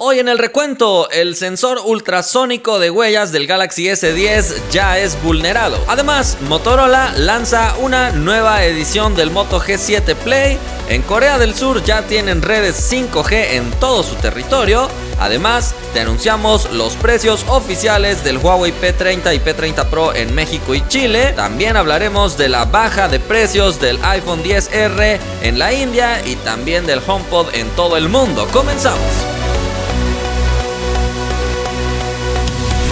Hoy en el recuento, el sensor ultrasónico de huellas del Galaxy S10 ya es vulnerado. Además, Motorola lanza una nueva edición del Moto G7 Play. En Corea del Sur ya tienen redes 5G en todo su territorio. Además, te anunciamos los precios oficiales del Huawei P30 y P30 Pro en México y Chile. También hablaremos de la baja de precios del iPhone XR en la India y también del HomePod en todo el mundo. ¡Comenzamos!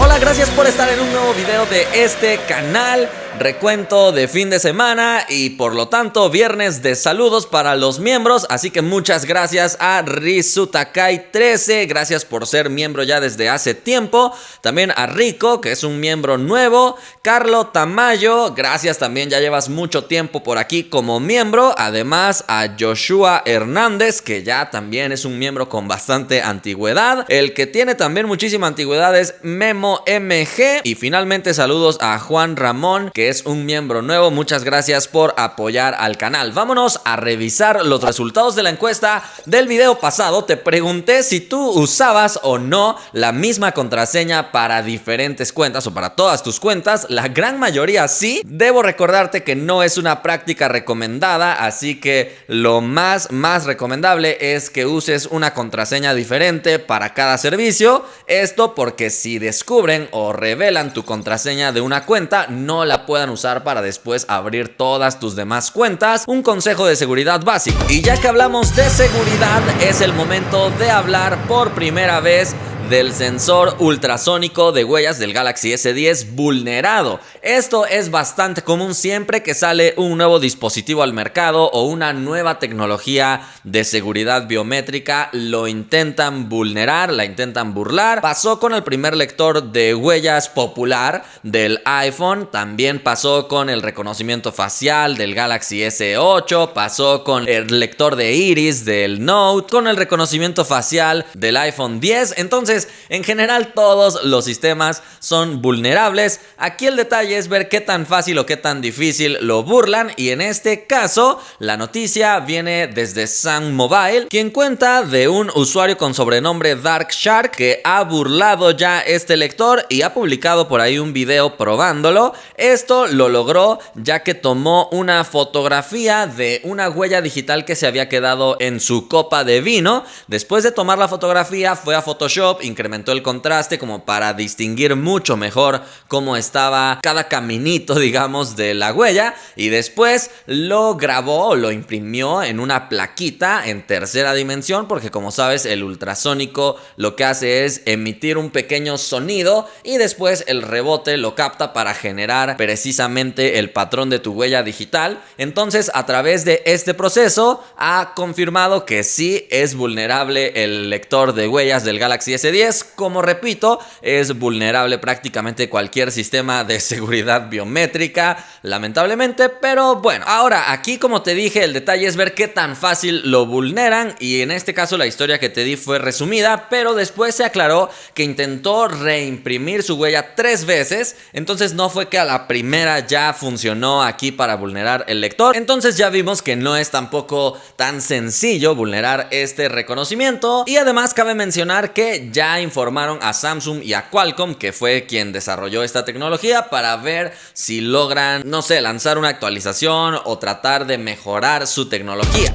Hola, gracias por estar en un nuevo video de este canal. Recuento de fin de semana y por lo tanto viernes de saludos para los miembros. Así que muchas gracias a Rizutakai13, gracias por ser miembro ya desde hace tiempo. También a Rico, que es un miembro nuevo. Carlo Tamayo, gracias también, ya llevas mucho tiempo por aquí como miembro. Además a Joshua Hernández, que ya también es un miembro con bastante antigüedad. El que tiene también muchísima antigüedad es Memo MG. Y finalmente saludos a Juan Ramón, que es un miembro nuevo. Muchas gracias por apoyar al canal. Vámonos a revisar los resultados de la encuesta del video pasado. Te pregunté si tú usabas o no la misma contraseña para diferentes cuentas o para todas tus cuentas. La gran mayoría sí. Debo recordarte que no es una práctica recomendada, así que lo más recomendable es que uses una contraseña diferente para cada servicio. Esto porque si descubren o revelan tu contraseña de una cuenta, no la puedan usar para después abrir todas tus demás cuentas. Un consejo de seguridad básico. Y ya que hablamos de seguridad, es el momento de hablar por primera vez del sensor ultrasónico de huellas del Galaxy S10 vulnerado. Esto es bastante común siempre que sale un nuevo dispositivo al mercado o una nueva tecnología de seguridad biométrica. Lo intentan vulnerar, la intentan burlar. Pasó con el primer lector de huellas popular del iPhone, también pasó con el reconocimiento facial del Galaxy S8, pasó con el lector de iris del Note, con el reconocimiento facial del iPhone X. Entonces, en general todos los sistemas son vulnerables. Aquí el detalle es ver qué tan fácil o qué tan difícil lo burlan, y en este caso la noticia viene desde Sun Mobile, quien cuenta de un usuario con sobrenombre Dark Shark que ha burlado ya este lector y ha publicado por ahí un video probándolo. Esto lo logró ya que tomó una fotografía de una huella digital que se había quedado en su copa de vino. Después de tomar la fotografía fue a Photoshop, incrementó el contraste como para distinguir mucho mejor cómo estaba cada caminito, digamos, de la huella, y después lo grabó o lo imprimió en una plaquita en tercera dimensión, porque como sabes el ultrasónico lo que hace es emitir un pequeño sonido y después el rebote lo capta para generar precisamente el patrón de tu huella digital. Entonces, a través de este proceso ha confirmado que sí es vulnerable el lector de huellas del Galaxy S10. Como repito, es vulnerable prácticamente cualquier sistema de seguridad biométrica, lamentablemente. Pero bueno, ahora aquí, como te dije, el detalle es ver qué tan fácil lo vulneran, y en este caso la historia que te di fue resumida, pero después se aclaró que intentó reimprimir su huella 3 veces. Entonces no fue que a la primera ya funcionó aquí para vulnerar el lector. Entonces ya vimos que no es tampoco tan sencillo vulnerar este reconocimiento. Y además cabe mencionar que ya informaron a Samsung y a Qualcomm, que fue quien desarrolló esta tecnología, para ver si logran, no sé, lanzar una actualización o tratar de mejorar su tecnología.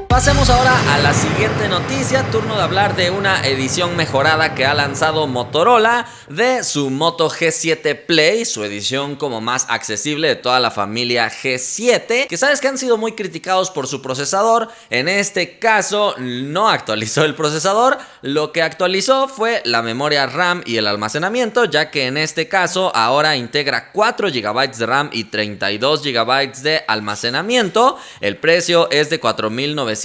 Pasemos ahora a la siguiente noticia. Turno de hablar de una edición mejorada que ha lanzado Motorola de su Moto G7 Play, su edición como más accesible de toda la familia G7, que sabes que han sido muy criticados por su procesador. En este caso no actualizó el procesador, lo que actualizó fue la memoria RAM y el almacenamiento, ya que en este caso ahora integra 4 GB de RAM y 32 GB de almacenamiento. El precio es de 4,999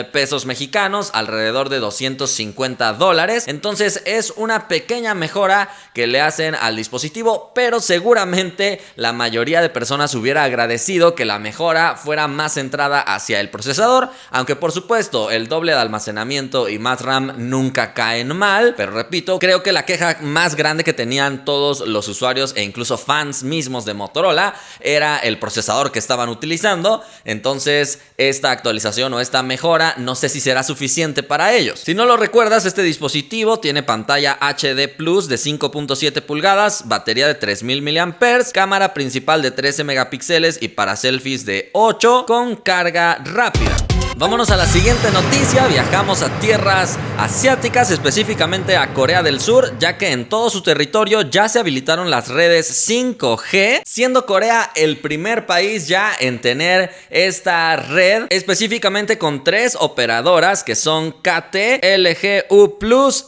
pesos mexicanos, alrededor de $250. Entonces es una pequeña mejora que le hacen al dispositivo, pero seguramente la mayoría de personas hubiera agradecido que la mejora fuera más centrada hacia el procesador, aunque por supuesto el doble de almacenamiento y más RAM nunca caen mal. Pero repito, creo que la queja más grande que tenían todos los usuarios e incluso fans mismos de Motorola era el procesador que estaban utilizando. Entonces esta actualización actualización o esta mejora no sé si será suficiente para ellos. Si no lo recuerdas, este dispositivo tiene pantalla HD Plus de 5.7 pulgadas, batería de 3000 mAh, cámara principal de 13 megapíxeles y para selfies de 8 con carga rápida. Vámonos a la siguiente noticia. Viajamos a tierras asiáticas, específicamente a Corea del Sur, ya que en todo su territorio ya se habilitaron las redes 5G, siendo Corea el primer país ya en tener esta red, específicamente con 3 operadoras que son KT, LG U+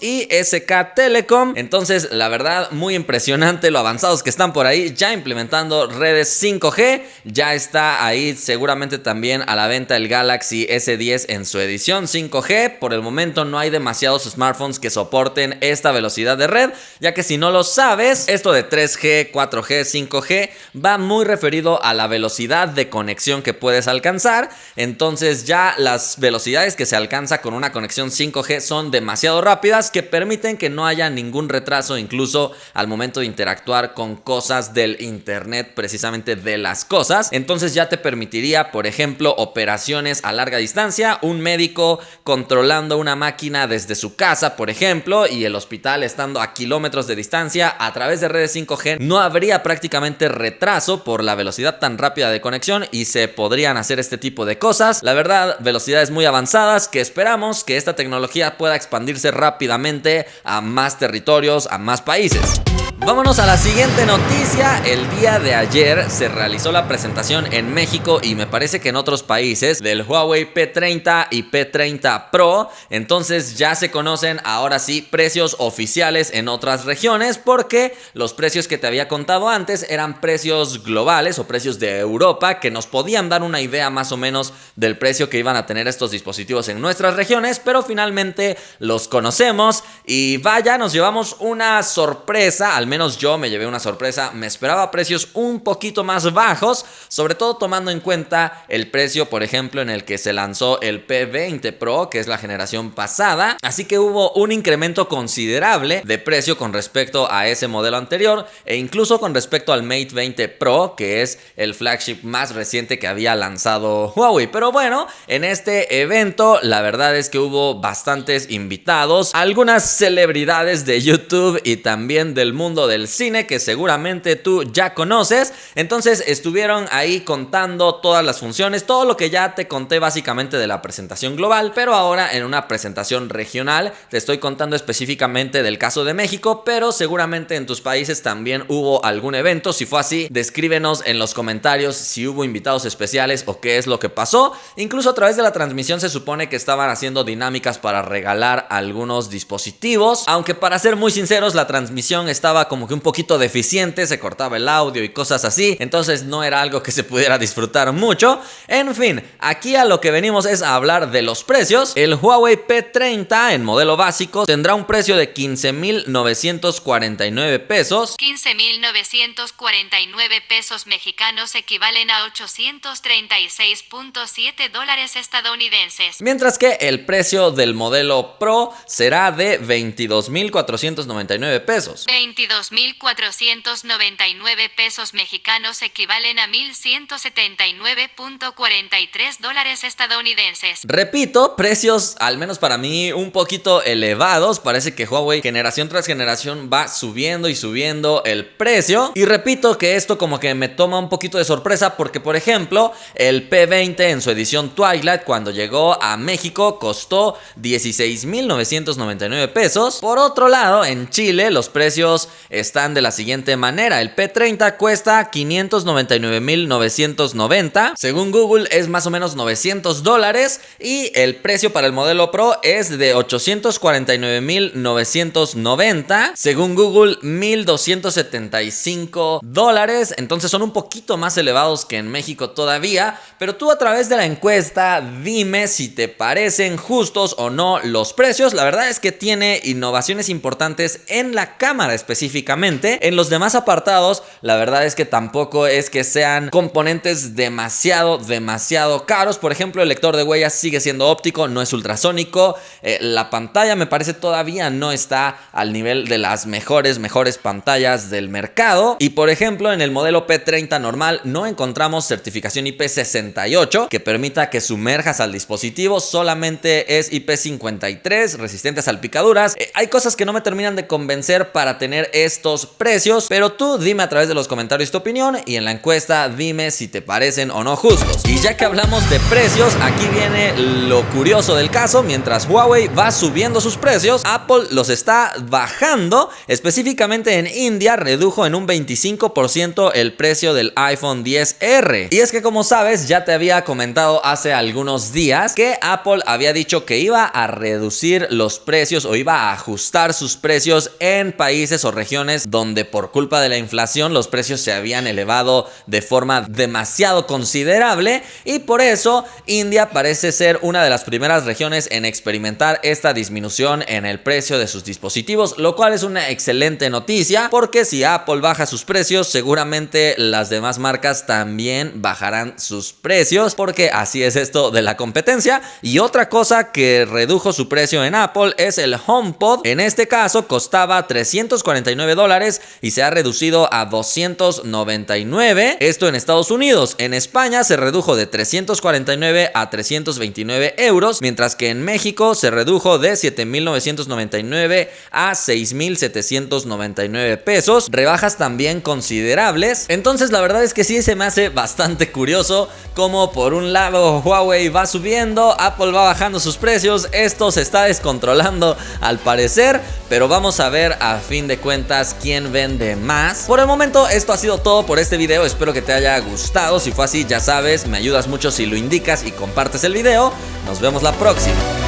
y SK Telecom. Entonces, la verdad, muy impresionante lo avanzados que están por ahí, ya implementando redes 5G. Ya está ahí seguramente también a la venta el Galaxy S10 en su edición 5G. Por el momento no hay demasiados smartphones que soporten esta velocidad de red, ya que si no lo sabes, esto de 3G, 4G, 5G va muy referido a la velocidad de conexión que puedes alcanzar. Entonces ya las velocidades que se alcanza con una conexión 5G son demasiado rápidas, que permiten que no haya ningún retraso incluso al momento de interactuar con cosas del internet, precisamente de las cosas. Entonces ya te permitiría, por ejemplo, operaciones a larga distancia, un médico controlando una máquina desde su casa, por ejemplo, y el hospital estando a kilómetros de distancia. A través de redes 5G no habría prácticamente retraso por la velocidad tan rápida de conexión y se podrían hacer este tipo de cosas. La verdad, velocidades muy avanzadas que esperamos que esta tecnología pueda expandirse rápidamente a más territorios, a más países. Vámonos a la siguiente noticia. El día de ayer se realizó la presentación en México y me parece que en otros países del Huawei P30 y P30 Pro. Entonces ya se conocen ahora sí precios oficiales en otras regiones, porque los precios que te había contado antes eran precios globales o precios de Europa, que nos podían dar una idea más o menos del precio que iban a tener estos dispositivos en nuestras regiones, pero finalmente los conocemos y vaya, nos llevamos una sorpresa. Al menos yo me llevé una sorpresa. Me esperaba precios un poquito más bajos, sobre todo tomando en cuenta el precio, por ejemplo, en el que se lanzó el P20 Pro, que es la generación pasada. Así que hubo un incremento considerable de precio con respecto a ese modelo anterior, e incluso con respecto al Mate 20 Pro, que es el flagship más reciente que había lanzado Huawei. Pero bueno, en este evento la verdad es que hubo bastantes invitados, algunas celebridades de YouTube y también del mundo del cine que seguramente tú ya conoces. Entonces estuvieron ahí contando todas las funciones, todo lo que ya te conté básicamente de la presentación global, pero ahora en una presentación regional te estoy contando específicamente del caso de México, pero seguramente en tus países también hubo algún evento. Si fue así, descríbenos en los comentarios si hubo invitados especiales o qué es lo que pasó. Incluso a través de la transmisión se supone que estaban haciendo dinámicas para regalar algunos dispositivos, aunque para ser muy sinceros la transmisión estaba como que un poquito deficiente, se cortaba el audio y cosas así, entonces no era algo que se pudiera disfrutar mucho. En fin, aquí a lo que venimos es a hablar de los precios. El Huawei P30 en modelo básico tendrá un precio de 15,949 pesos. 15,949 pesos mexicanos equivalen a $836.7 estadounidenses. Mientras que el precio del modelo Pro será de 22,499 pesos. 22,499 pesos mexicanos equivalen a $1,179.43 estadounidenses. Repito, precios al menos para mí un poquito elevados. Parece que Huawei generación tras generación va subiendo y subiendo el precio. Y repito que esto como que me toma un poquito de sorpresa, porque por ejemplo el P20 en su edición Twilight cuando llegó a México costó 16,999 pesos. Por otro lado, en Chile los precios están de la siguiente manera. El P30 cuesta 599,990. Según Google es más o menos $900. Y el precio para el modelo Pro es de 849,990. Según Google, $1,275. Entonces son un poquito más elevados que en México todavía. Pero tú a través de la encuesta dime si te parecen justos o no los precios. La verdad es que tiene innovaciones importantes en la cámara específicamente. específicamente. En los demás apartados, la verdad es que tampoco es que sean componentes demasiado caros. Por ejemplo, el lector de huellas sigue siendo óptico, no es ultrasónico. La pantalla me parece todavía no está al nivel de las mejores pantallas del mercado. Y por ejemplo, en el modelo P30 normal no encontramos certificación IP68 que permita que sumerjas al dispositivo. Solamente es IP53, resistente a salpicaduras. Hay cosas que no me terminan de convencer para tener estos precios, pero tú dime a través de los comentarios tu opinión y en la encuesta dime si te parecen o no justos. Y ya que hablamos de precios, aquí viene lo curioso del caso. Mientras Huawei va subiendo sus precios, Apple los está bajando. Específicamente en India redujo en un 25% el precio del iPhone XR. Y es que, como sabes, ya te había comentado hace algunos días que Apple había dicho que iba a reducir los precios o iba a ajustar sus precios en países o regiones donde por culpa de la inflación los precios se habían elevado de forma demasiado considerable, y por eso India parece ser una de las primeras regiones en experimentar esta disminución en el precio de sus dispositivos, lo cual es una excelente noticia, porque si Apple baja sus precios, seguramente las demás marcas también bajarán sus precios, porque así es esto de la competencia. Y otra cosa que redujo su precio en Apple es el HomePod. En este caso costaba $349 y se ha reducido a $299, esto en Estados Unidos. En España se redujo de 349 a 329 euros, mientras que en México se redujo de 7,999 a 6,799 pesos. Rebajas también considerables. Entonces la verdad es que sí se me hace bastante curioso como por un lado Huawei va subiendo, Apple va bajando sus precios. Esto se está descontrolando al parecer, pero vamos a ver a fin de cuentas quién vende más. Por el momento esto ha sido todo por este video. Espero que te haya gustado. Si fue así, ya sabes, me ayudas mucho si lo indicas y compartes el video. Nos vemos la próxima.